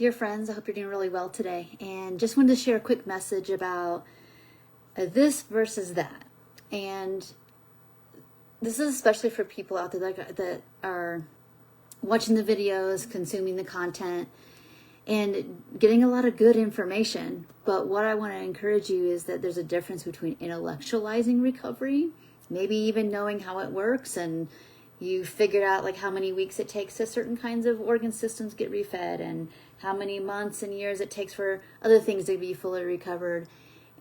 Dear friends, I hope you're doing really well today. And just wanted to share a quick message about this versus that. And this is especially for people out there that are watching the videos, consuming the content, and getting a lot of good information. But what I want to encourage you is that there's a difference between intellectualizing recovery, maybe even knowing how it works, and you figured out like how many weeks it takes to certain kinds of organ systems get refed, and how many months and years it takes for other things to be fully recovered.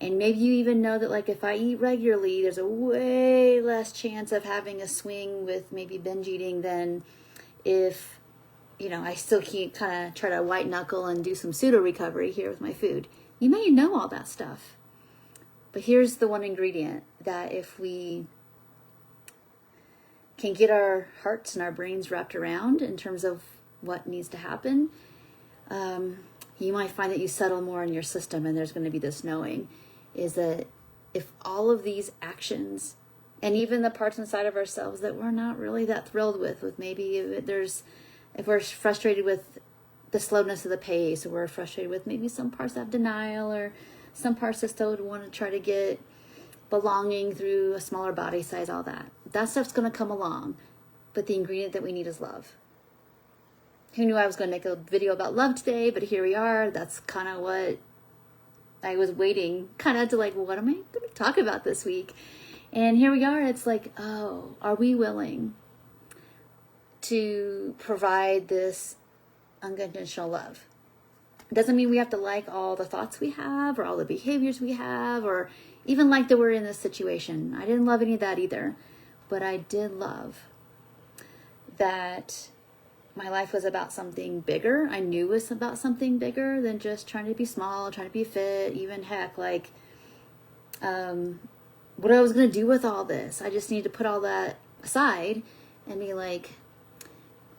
And maybe you even know that like if I eat regularly, there's a way less chance of having a swing with maybe binge eating than if, I still keep kind of try to white knuckle and do some pseudo recovery here with my food. You may know all that stuff. But here's the one ingredient that if we can get our hearts and our brains wrapped around in terms of what needs to happen, you might find that you settle more in your system, and there's going to be this knowing is that if all of these actions and even the parts inside of ourselves that we're not really that thrilled with maybe if we're frustrated with the slowness of the pace, or we're frustrated with maybe some parts of denial, or some parts that still want to try to get belonging through a smaller body size, all that stuff's going to come along. But the ingredient that we need is love. Who knew I was going to make a video about love today, but here we are. That's kind of what I was waiting kind of to like, what am I going to talk about this week? And here we are. It's like, oh, are we willing to provide this unconditional love? It doesn't mean we have to like all the thoughts we have or all the behaviors we have, or even like that we're in this situation. I didn't love any of that either, but I did love that my life was about something bigger. I knew it was about something bigger than just trying to be small, trying to be fit, even heck, like what I was going to do with all this. I just needed to put all that aside and be like,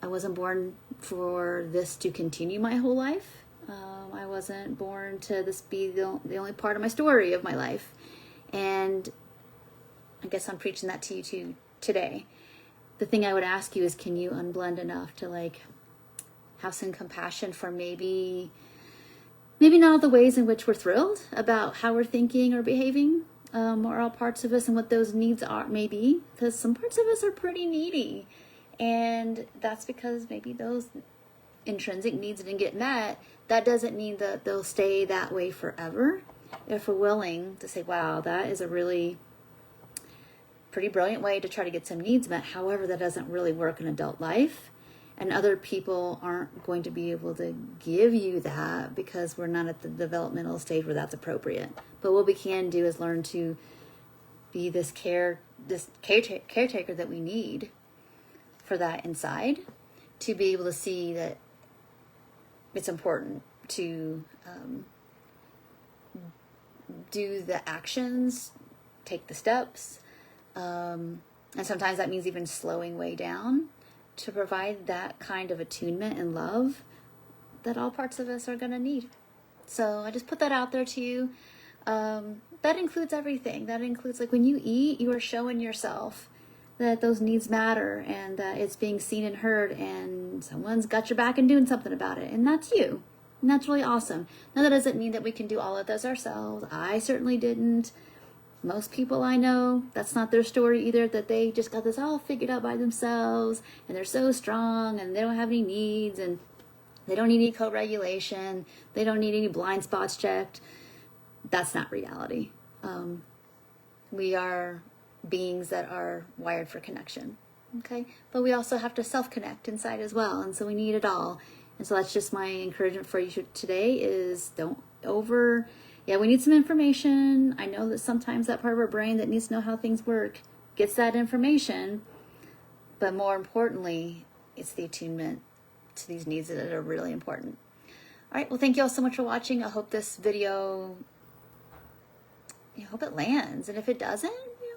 I wasn't born for this to continue my whole life. I wasn't born to this be the only part of my story of my life. And I guess I'm preaching that to you too today. The thing I would ask you is, can you unblend enough to like have some compassion for maybe not all the ways in which we're thrilled about how we're thinking or behaving, or all parts of us and what those needs are, maybe, because some parts of us are pretty needy. And that's because maybe those intrinsic needs didn't get met. That doesn't mean that they'll stay that way forever. If we're willing to say, wow, that is a really pretty brilliant way to try to get some needs met. However, that doesn't really work in adult life. And other people aren't going to be able to give you that because we're not at the developmental stage where that's appropriate. But what we can do is learn to be this caretaker that we need for that inside, to be able to see that it's important to do the actions, take the steps, and sometimes that means even slowing way down to provide that kind of attunement and love that all parts of us are going to need. So I just put that out there to you. That includes everything. That includes like when you eat, you are showing yourself that those needs matter, and that it's being seen and heard, and someone's got your back and doing something about it. And that's you. And that's really awesome. Now, that doesn't mean that we can do all of those ourselves. I certainly didn't. Most people I know, that's not their story either, that they just got this all figured out by themselves, and they're so strong, and they don't have any needs, and they don't need any co-regulation. They don't need any blind spots checked. That's not reality. We are beings that are wired for connection, okay? But we also have to self-connect inside as well, and so we need it all. And so that's just my encouragement for you today is we need some information. I know that sometimes that part of our brain that needs to know how things work gets that information, but more importantly, it's the attunement to these needs that are really important. All right, well, thank you all so much for watching. I hope this video, I hope it lands, and if it doesn't,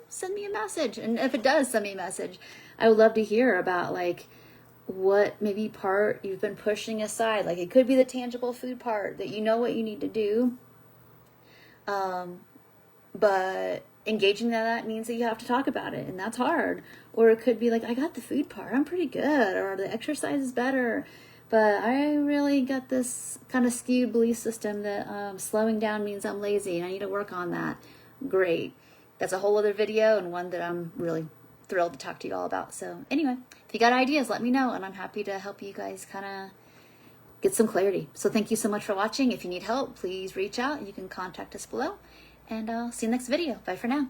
send me a message. And if it does, send me a message. I would love to hear about like what maybe part you've been pushing aside. Like it could be the tangible food part that you know what you need to do. But engaging that means that you have to talk about it, and that's hard. Or it could be like, I got the food part, I'm pretty good, or the exercise is better, But I really got this kind of skewed belief system that slowing down means I'm lazy and I need to work on that. Great. That's a whole other video, and one that I'm really thrilled to talk to you all about. So anyway, if you got ideas, let me know, and I'm happy to help you guys kind of get some clarity. So thank you so much for watching. If you need help, please reach out. You can contact us below, and I'll see you next video. Bye for now.